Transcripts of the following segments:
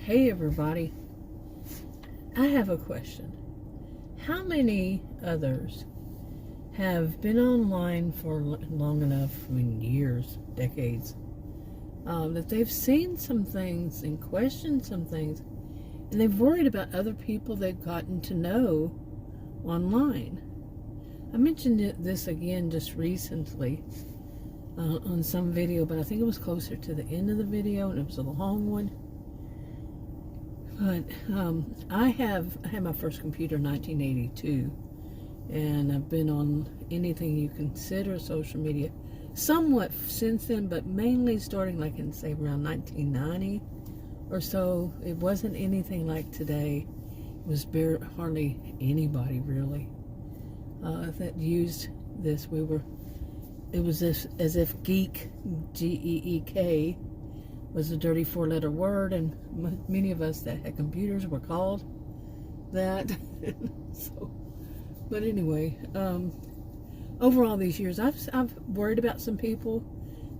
Hey everybody, I have a question. How many others have been online for long enough, years, decades, that they've seen some things and questioned some things, and they've worried about other people they've gotten to know online? I mentioned this again just recently on some video, but I think it was closer to the end of the video, and it was a long one. But I had my first computer in 1982, and I've been on anything you consider social media somewhat since then, but mainly starting like in, say, around 1990 or so. It wasn't anything like today. It was hardly anybody really that used this. It was as if geek, G-E-E-K, was a dirty four-letter word, and many of us that had computers were called that. But anyway, over all these years, I've worried about some people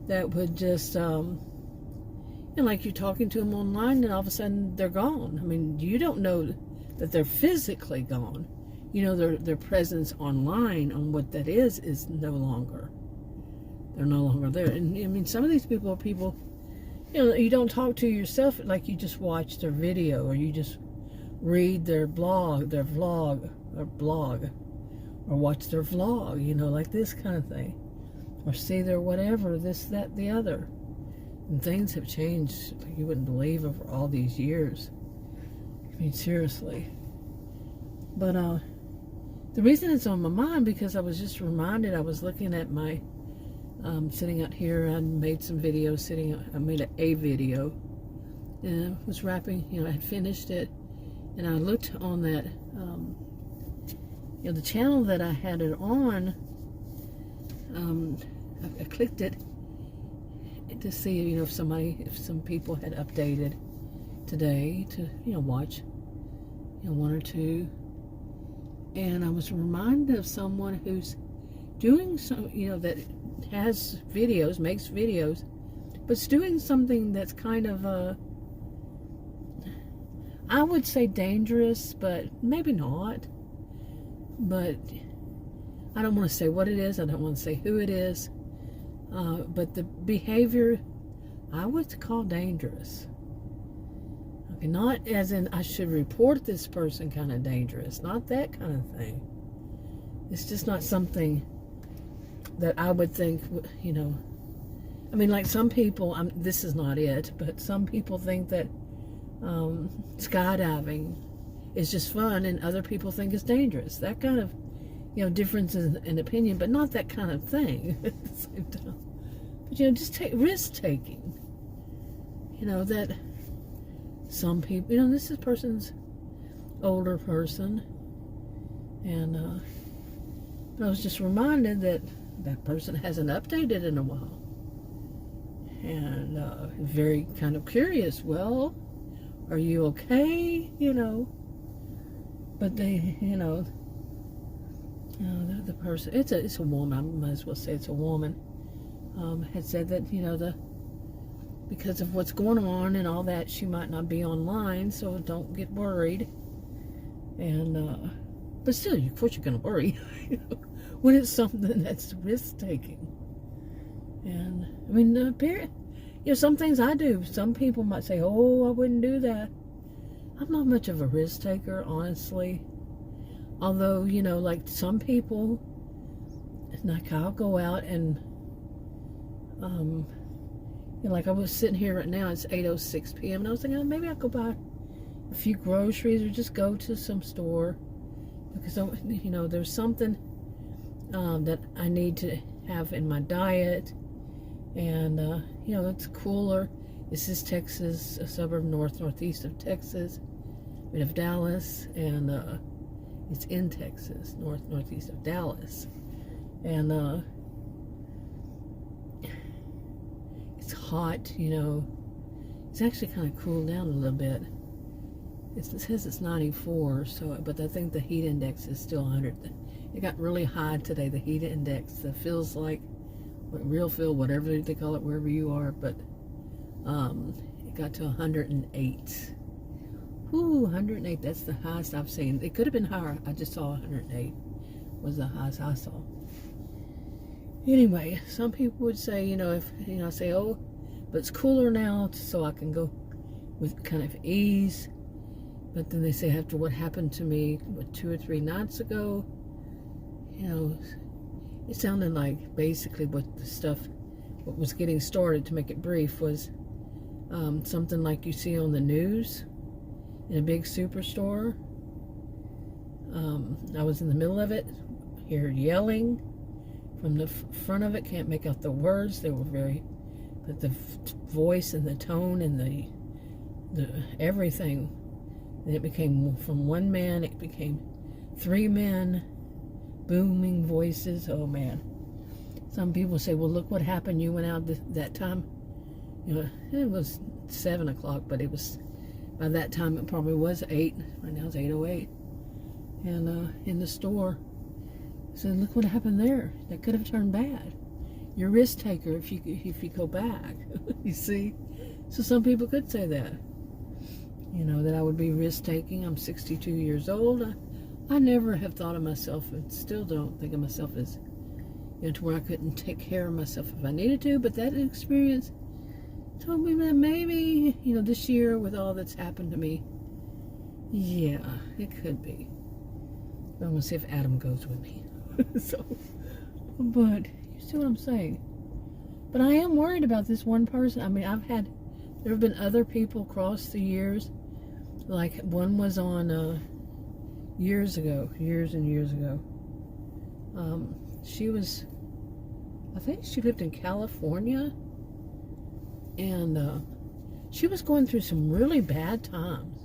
that would just, like you're talking to them online, and all of a sudden they're gone. I mean, you don't know that they're physically gone. You know, their presence online on what that is no longer. They're no longer there. And I mean, some of these people are people, you don't talk to yourself, like you just watch their video, or you just read their vlog, or watch their vlog, like this kind of thing, or see their whatever, this, that, the other. And things have changed like you wouldn't believe over all these years. I mean, seriously. But the reason it's on my mind, because I was just reminded, I was looking at my sitting out here. I made some videos I made a video, and I was wrapping, I had finished it, and I looked on that, the channel that I had it on. I clicked it to see, if some people had updated today to, watch, one or two, and I was reminded of someone who's doing some, that has videos, makes videos, but it's doing something that's kind of I would say dangerous, but maybe not. But I don't want to say what it is. I don't want to say who it is. But the behavior, I would call dangerous. Okay, not as in I should report this person kind of dangerous. Not that kind of thing. It's just not something that I would think, I mean, like some people, this is not it, but some people think that skydiving is just fun, and other people think it's dangerous. That kind of, difference in opinion, but not that kind of thing at the same time. But, just risk-taking. That some people, this is person's older person, and I was just reminded that person hasn't updated in a while, and very kind of curious. Well, are you okay? But they, the person, it's a woman. I might as well say it's a woman. Had said that because of what's going on and all that, she might not be online, so don't get worried. And but still, of course, you're gonna worry. When it's something that's risk-taking. And, I mean, some things I do, some people might say, oh, I wouldn't do that. I'm not much of a risk-taker, honestly. Although, like some people, like I'll go out and, like I was sitting here right now, it's 8:06 p.m., and I was thinking, oh, maybe I'll go buy a few groceries or just go to some store. Because, there's something that I need to have in my diet, and it's cooler. This is Texas, a suburb northeast of Texas, of Dallas, and it's in Texas, northeast of Dallas, and it's hot. It's actually kind of cooled down a little bit. It says it's 94, but I think the heat index is still 100. It got really high today, the heat index. That feels like, real feel, whatever they call it, wherever you are, but it got to 108. Ooh, 108. That's the highest I've seen. It could have been higher. I just saw 108 was the highest I saw. Anyway, some people would say, if, I say, oh, but it's cooler now, so I can go with kind of ease. But then they say after what happened to me 2 or 3 nights ago, it sounded like basically what was getting started, to make it brief, was something like you see on the news in a big superstore. I was in the middle of it, hear yelling from the front of it, can't make out the words. They were but the voice and the tone and the everything. And it became, from one man, it became 3 men, booming voices. Oh man. Some people say, well, look what happened. You went out that time. It was 7 o'clock, but it was, by that time, it probably was 8. Right now it's 8:08. And in the store, I said, look what happened there. That could have turned bad. You're a risk taker if you go back. You see? So some people could say that. That I would be risk taking. I'm 62 years old. I never have thought of myself, and still don't think of myself as, to where I couldn't take care of myself if I needed to. But that experience told me that maybe, this year with all that's happened to me, yeah, it could be. I'm going to see if Adam goes with me. But you see what I'm saying? But I am worried about this one person. I mean, there have been other people across the years. Like one was on years and years ago. She was, I think she lived in California, and she was going through some really bad times,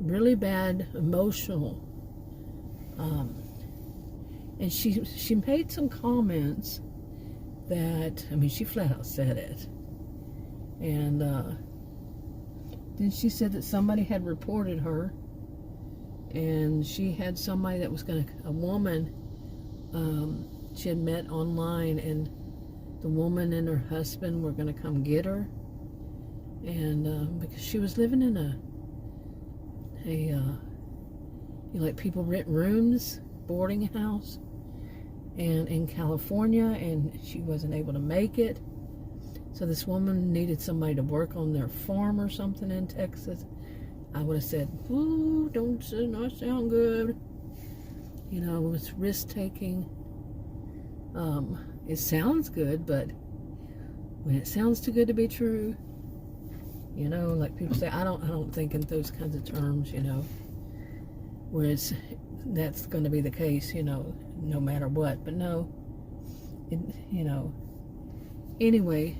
really bad emotional. And she made some comments that, she flat out said it. And then she said that somebody had reported her, and she had somebody that was a woman she had met online, and the woman and her husband were going to come get her. And because she was living in like people rent rooms, boarding house, and in California, and she wasn't able to make it. So this woman needed somebody to work on their farm or something in Texas. I would have said, ooh, not sound good. It was risk-taking. It sounds good, but when it sounds too good to be true, like people say, I don't think in those kinds of terms, where that's going to be the case, no matter what. But no, anyway,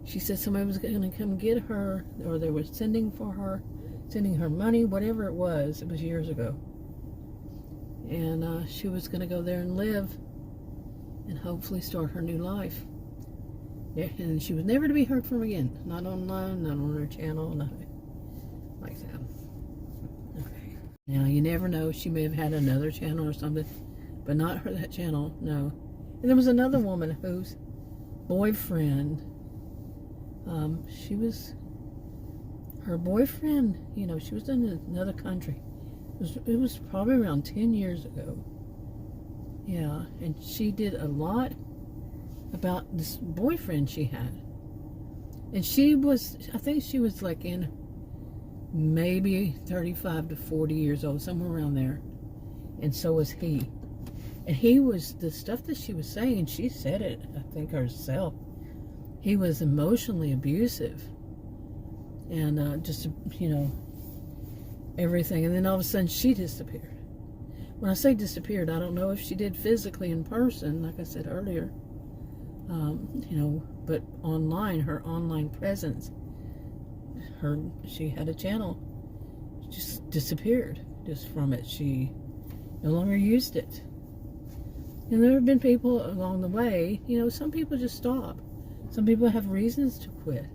she said somebody was going to come get her, or they were sending her money, whatever it was years ago. And she was going to go there and live and hopefully start her new life. And she was never to be heard from again. Not online, not on her channel, nothing like that. Okay. Now, you never know. She may have had another channel or something, but not that channel, no. And there was another woman whose boyfriend, her boyfriend, she was in another country. It was probably around 10 years ago. Yeah, and she did a lot about this boyfriend she had. And I think she was like in maybe 35 to 40 years old, somewhere around there. And so was he. And the stuff that she was saying, she said it, I think herself. He was emotionally abusive. And just, everything. And then all of a sudden she disappeared. When I say disappeared, I don't know if she did physically in person, like I said earlier. But online, her online presence, she had a channel, just disappeared just from it. She no longer used it. And there have been people along the way, some people just stop. Some people have reasons to quit.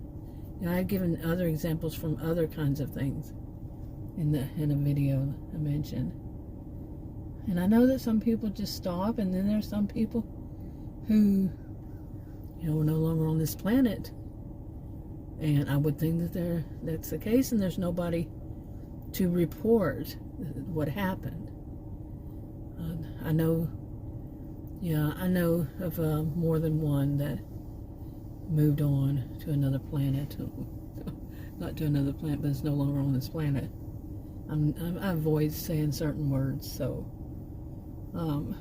And I've given other examples from other kinds of things in a video I mentioned. And I know that some people just stop, and then there's some people who, are no longer on this planet. And I would think that that's the case, and there's nobody to report what happened. I know of more than one that moved on to another planet. Not to another planet, but it's no longer on this planet. I avoid saying certain words, so more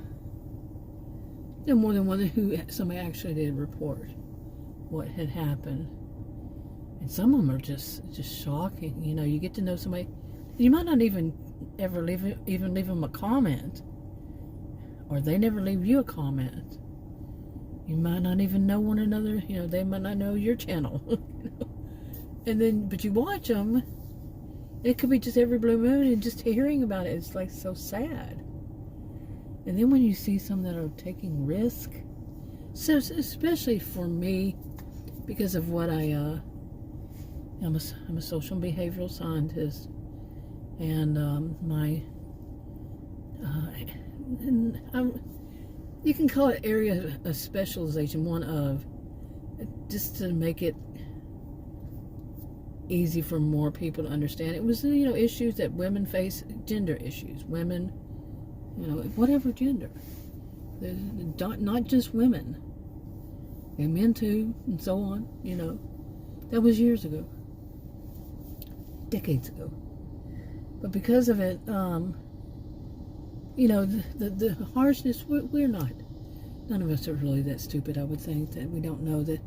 than one who somebody actually did report what had happened, and some of them are just shocking. You get to know somebody, you might not even ever leave them a comment, or they never leave you a comment. You might not even know one another. They might not know your channel. And then, but you watch them. It could be just every blue moon, and just hearing about it, it's like so sad. And then when you see some that are taking risk, so especially for me, because of what I'm a social and behavioral scientist, and you can call it area of specialization, one of, just to make it easy for more people to understand. It was, issues that women face, gender issues, women, whatever gender, not just women, and men too, and so on. That was years ago, decades ago. But because of it, the harshness, we're not, none of us are really that stupid. I would think that we don't know that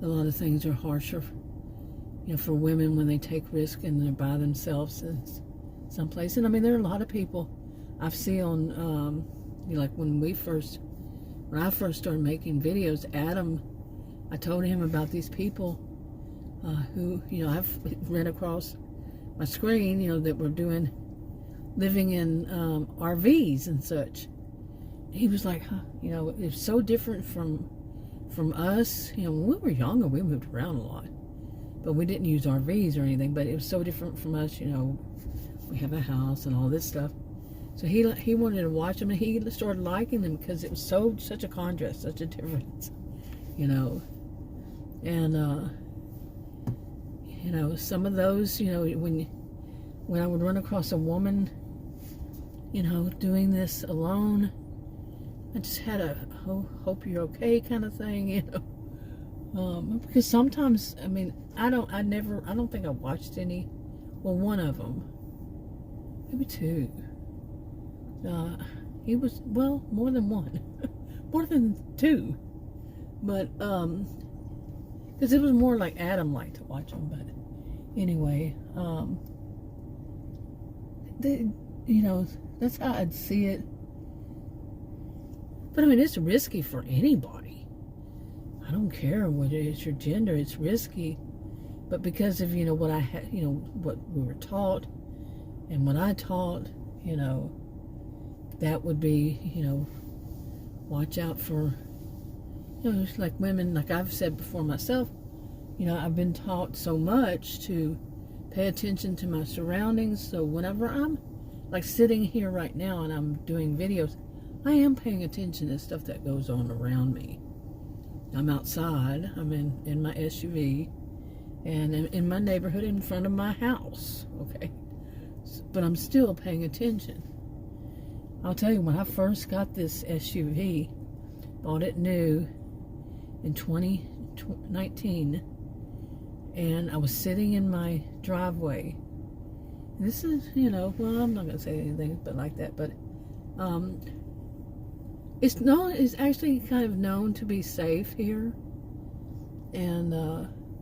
a lot of things are harsher, for women when they take risk and they're by themselves in someplace. And there are a lot of people I've seen on, like when I first started making videos, Adam, I told him about these people who, I've ran across my screen, that were living in RVs and such. He was like, it's so different from us. When we were younger, we moved around a lot, but we didn't use RVs or anything. But it was so different from us. We have a house and all this stuff. So he wanted to watch them, and he started liking them because it was such a contrast, such a difference, And some of those, when I would run across a woman, doing this alone, I just had a hope you're okay kind of thing, because sometimes, I don't think I watched any. Well, one of them, maybe two. He was, well, more than one, more than two, but because it was more like Adam liked to watch them. But anyway, that's how I'd see it. But it's risky for anybody. I don't care whether it's your gender, it's risky. But because of, what I had, what we were taught and what I taught, that would be, watch out for, it's like women, like I've said before myself, I've been taught so much to pay attention to my surroundings. So whenever I'm like sitting here right now and I'm doing videos, I am paying attention to stuff that goes on around me. I'm outside, I'm in my SUV, and in my neighborhood in front of my house, okay? But I'm still paying attention. I'll tell you, when I first got this SUV, bought it new in 2019, and I was sitting in my driveway. This is, well, I'm not going to say anything but like that, but it's actually kind of known to be safe here, and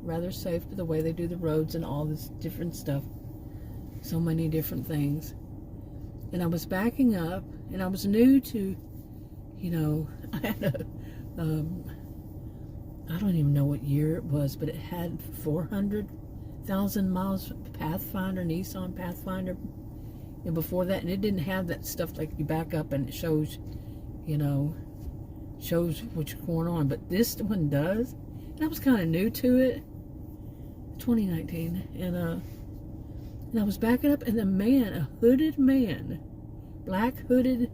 rather safe the way they do the roads and all this different stuff, so many different things. And I was backing up, and I was new to, I had I don't even know what year it was, but it had 400,000 miles Pathfinder, Nissan Pathfinder, and before that, and it didn't have that stuff like you back up and it shows, shows what's going on. But this one does, and I was kind of new to it, 2019, and I was backing up, and a hooded man, black hooded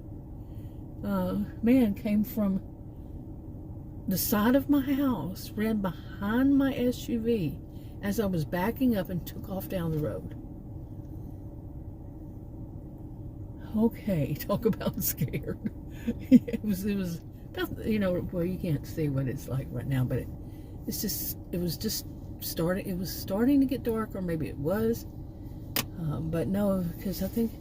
man came from the side of my house, ran behind my SUV as I was backing up and took off down the road. Okay, talk about scared. It was, you know, well, you can't see what it's like right now, but it was just starting, it was starting to get dark, or maybe it was, but no, because I think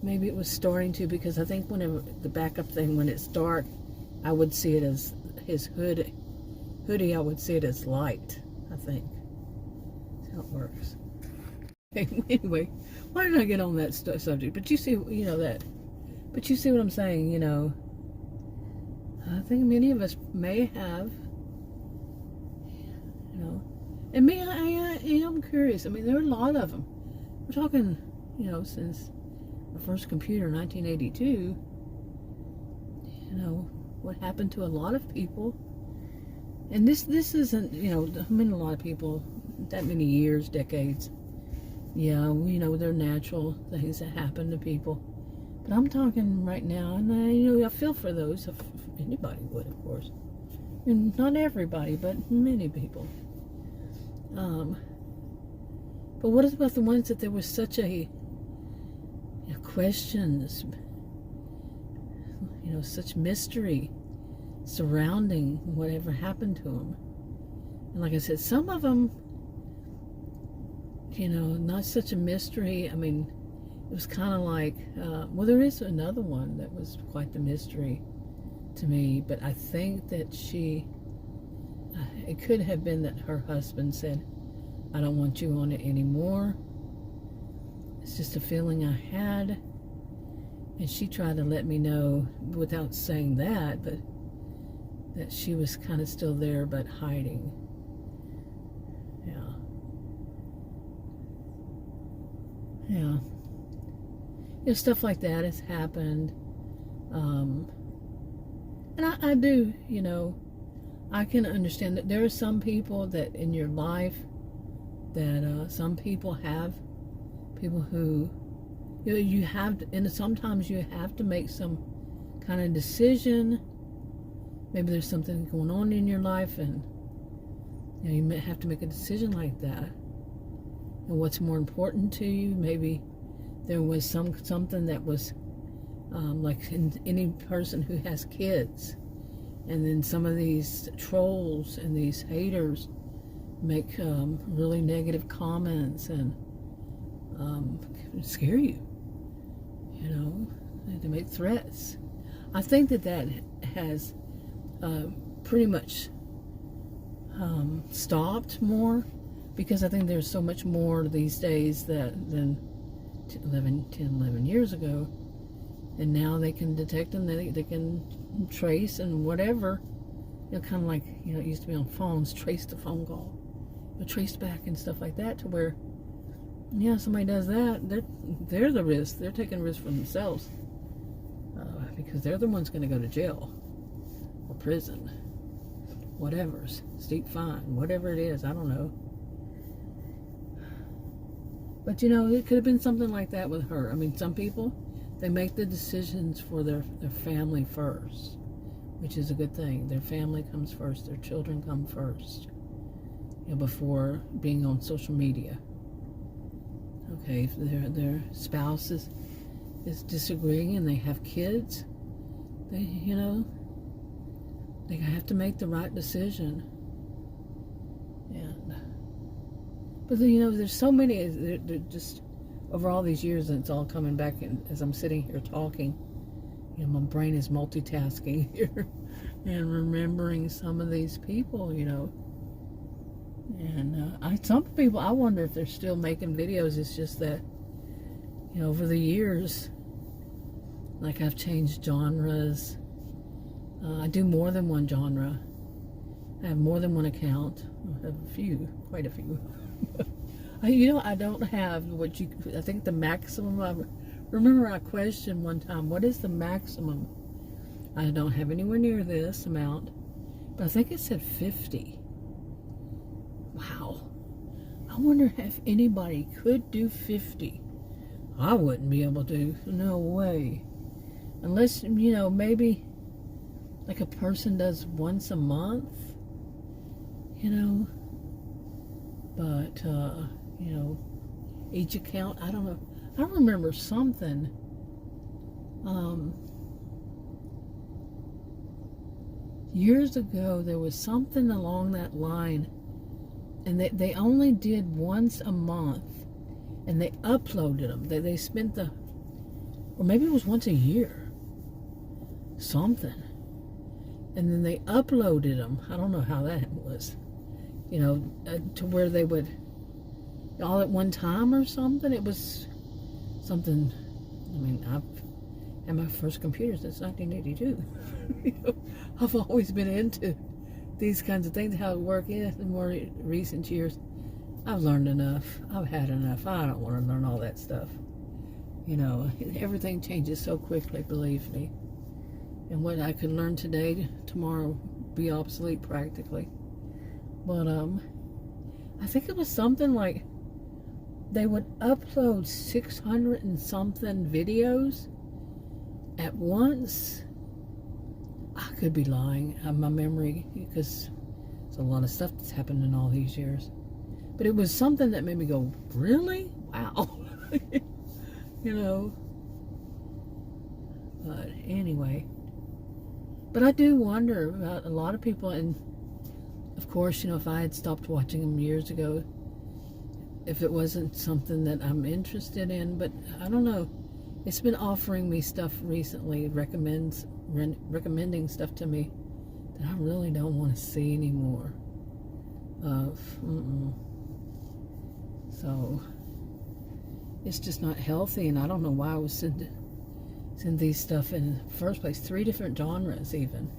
maybe it was starting to, because I think whenever the backup thing, when it's dark, I would see it as his hoodie, I would see it as light, I think. That's how it works. Anyway, why did I get on that subject? But you see, you know, but you see what I'm saying, you know. I think many of us may have, you know, and me, I am curious. I mean, there are a lot of them. We're talking, you know, since the first computer in 1982, you know, what happened to a lot of people. And this isn't, you know, I mean, a lot of people, that many years, decades. Yeah, you know, they're natural things that happen to people. But I'm talking right now, and you know, I feel for those, if anybody would, of course. And not everybody, but many people. But what about the ones that there was such a questions, you know, such mystery surrounding whatever happened to them? And like I said, some of them, you know, not such a mystery. I mean, it was kind of like, well, there is another one that was quite the mystery to me, but I think that it could have been that her husband said, I don't want you on it anymore. It's just a feeling I had. And she tried to let me know without saying that, but that she was kind of still there, but hiding. Yeah. Yeah. You know, stuff like that has happened. And I do, you know, I can understand that there are some people that in your life that some people have, people who, you know, you have to, and sometimes you have to make some kind of decision. Maybe there's something going on in your life, and you know, you may have to make a decision like that. And what's more important to you? Maybe there was something that was like in any person who has kids, and then some of these trolls and these haters make really negative comments and scare you, you know, and to make threats. I think that has pretty much stopped more, because I think there's so much more these days than 11 years ago. And now they can detect them, they can trace and whatever. You know, kind of like, you know, it used to be on phones, trace the phone call, but trace back and stuff like that, to where, yeah, somebody does that, they're the risk. They're taking risk for themselves, because they're the ones going to go to jail or prison, whatever, steep fine, whatever it is, I don't know. But you know, it could have been something like that with her. I mean, some people, they make the decisions for their family first, which is a good thing. Their family comes first, their children come first, you know, before being on social media. Okay, if their spouse is disagreeing and they have kids, they, you know, they have to make the right decision. And but then, you know, there's so many, they're just over all these years, and it's all coming back. And as I'm sitting here talking, you know, my brain is multitasking here and remembering some of these people, you know. And some people, I wonder if they're still making videos. It's just that, you know, over the years, like, I've changed genres. I do more than one genre. I have more than one account. I have a few, quite a few. You know, I don't have what you, I think the maximum, I remember I questioned one time, what is the maximum? I don't have anywhere near this amount, but I think it said 50. Wow. I wonder if anybody could do 50. I wouldn't be able to. No way. Unless, you know, maybe like a person does once a month, you know. But, you know, each account, I don't know. I remember something Um, years ago, there was something along that line, and they only did once a month, and they uploaded them. They spent or maybe it was once a year, something. And then they uploaded them. I don't know how that was, to where they would, all at one time or something. It was something, I've had my first computer since 1982. I've always been into these kinds of things, how it works in more recent years. I've learned enough. I've had enough. I don't want to learn all that stuff. Everything changes so quickly, believe me. And what I could learn today, tomorrow be obsolete practically. But I think it was something like they would upload 600 and something videos at once. I could be lying. My memory, because there's a lot of stuff that's happened in all these years. But it was something that made me go, really? Wow. But anyway. But I do wonder about a lot of people, and of course, if I had stopped watching them years ago, if it wasn't something that I'm interested in, but I don't know. It's been offering me stuff recently, recommending stuff to me that I really don't want to see anymore of. So it's just not healthy, and I don't know why I was send these stuff in the first place. 3 different genres even.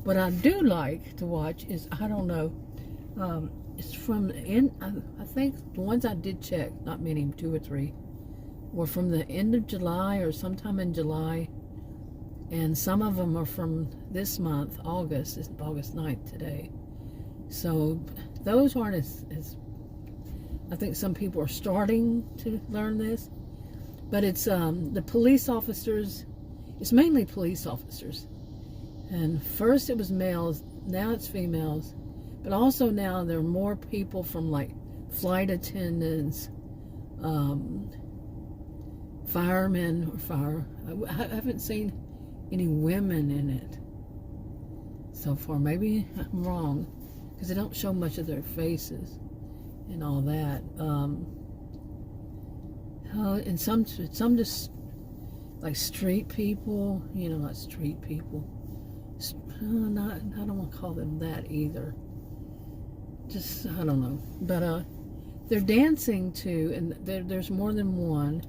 What I do like to watch is, I don't know, it's from I think the ones I did check, not many, 2 or 3, were from the end of July or sometime in July, and some of them are from this month, August. It's August 9th today. So those aren't as I think some people are starting to learn this. But it's the police officers. It's mainly police officers. And first it was males, now it's females. But also now there are more people from like flight attendants, firemen, I haven't seen any women in it so far. Maybe I'm wrong, because they don't show much of their faces and all that. And some just like street people, not street people. I don't want to call them that either. Just, I don't know. But they're dancing to, and there's more than one,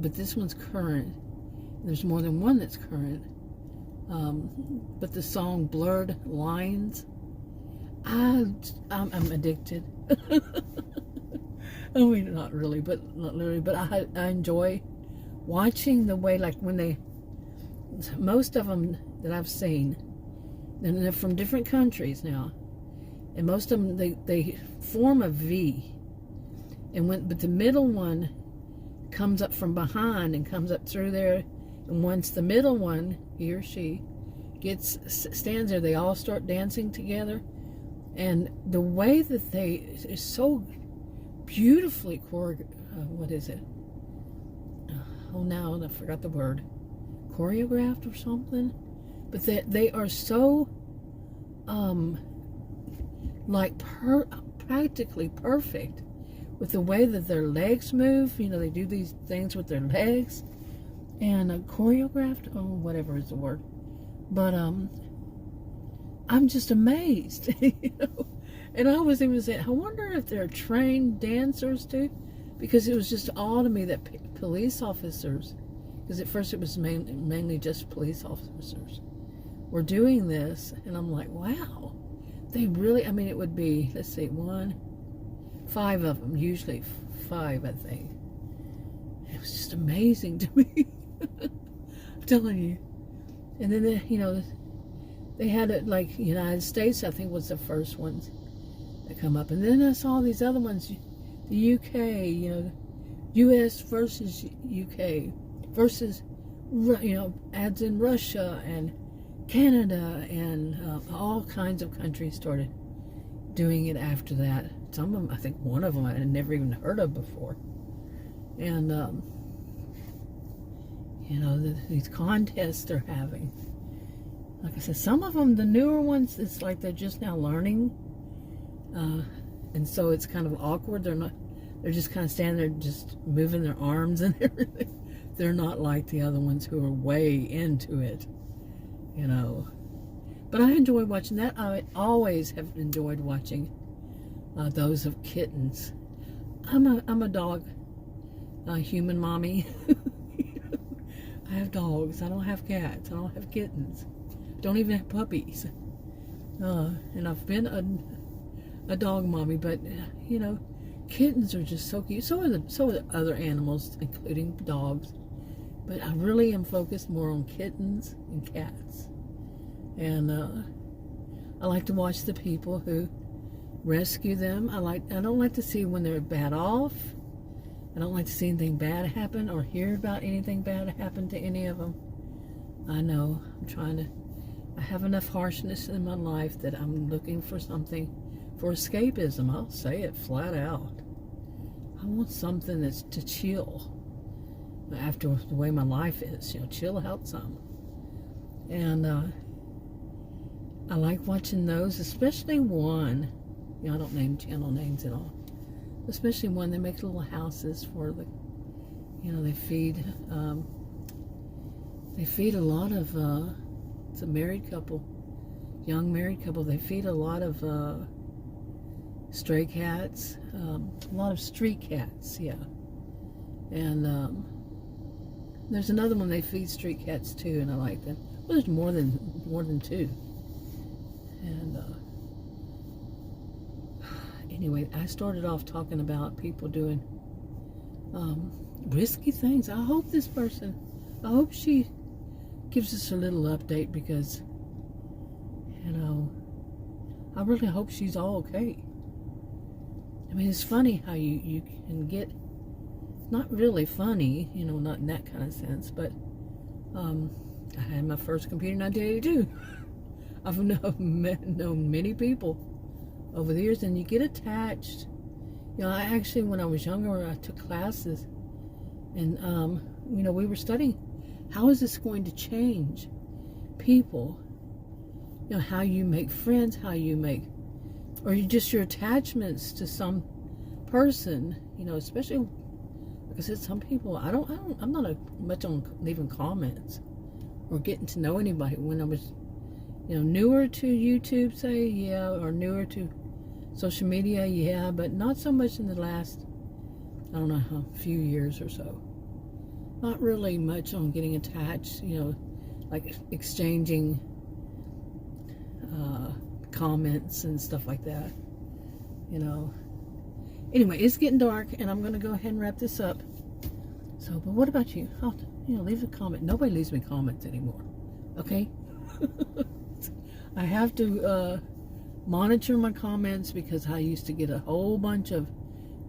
but this one's current. There's more than one that's current. But the song Blurred Lines, I'm addicted. I mean, not really, but not literally. But I enjoy watching the way, like when most of them that I've seen, and they're from different countries now, and most of them they form a V, but the middle one comes up from behind and comes up through there, and once the middle one, he or she, stands there, they all start dancing together, and the way that is so beautifully what is it? Oh, now I forgot the word. Choreographed or something? But they are so practically perfect with the way that their legs move. They do these things with their legs, and choreographed, whatever is the word. But I'm just amazed. And I was even saying, I wonder if they're trained dancers too, because it was just odd to me that police officers, because at first it was mainly just police officers, were doing this, and I'm like, wow, they really, it would be, let's see, 5 of them, usually 5, I think. It was just amazing to me. I'm telling you. And then, they had it like United States, I think, was the first ones that come up. And then I saw these other ones, the UK, US versus UK versus, adds in Russia and Canada, and all kinds of countries started doing it after that. Some of them, I think one of them I had never even heard of before. And you know, these contests they're having. Like I said, some of them, the newer ones, it's like they're just now learning. And so it's kind of awkward. They're just kind of standing there just moving their arms and everything. They're not like the other ones who are way into it, you know. But I enjoy watching that. I always have enjoyed watching those of kittens. I'm a dog, human mommy. I have dogs. I don't have cats. I don't have kittens. Don't even have puppies. And I've been a dog mommy, but you know, kittens are just so cute. So are the other animals, including dogs. But I really am focused more on kittens and cats. And I like to watch the people who rescue them. I don't like to see when they're bad off. I don't like to see anything bad happen or hear about anything bad happen to any of them. I know I have enough harshness in my life that I'm looking for something for escapism. I'll say it flat out. I want something that's to chill after the way my life is, you know, chill out some. And I like watching those, especially one, you know, I don't name channel names at all, especially one that makes little houses for the, you know, they feed a lot of, it's a married couple, young married couple, they feed a lot of stray cats, a lot of street cats, yeah. And there's another one they feed street cats too, and I like them. Well, there's more than two. And anyway, I started off talking about people doing risky things. I hope she gives us a little update, because, you know, I really hope she's all okay. I mean, it's funny how you can get, not really funny, you know, not in that kind of sense, but I had my first computer in 1982. I've known many people over the years, and you get attached. You know, I actually, when I was younger, I took classes, and you know, we were studying how is this going to change people. You know, how you make friends, how you make, or just your attachments to some person. You know, especially, like I said, some people, I'm not much on leaving comments or getting to know anybody. When I was, you know, newer to YouTube, say, yeah, or newer to social media, yeah, but not so much in the last, I don't know, a few years or so. Not really much on getting attached, you know, like exchanging comments and stuff like that, you know. Anyway, it's getting dark, and I'm going to go ahead and wrap this up. So, but what about you? You know, leave a comment. Nobody leaves me comments anymore, okay? I have to monitor my comments, because I used to get a whole bunch of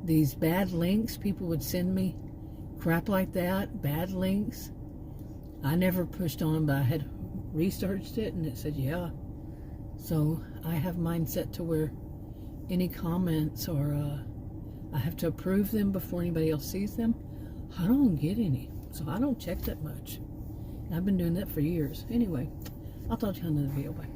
these bad links. People would send me crap like that, bad links. I never pushed on them, but I had researched it, and it said, yeah. So I have mine set to where any comments, or I have to approve them before anybody else sees them. I don't get any, so I don't check that much. And I've been doing that for years. Anyway, I'll talk to you on another video. Bye.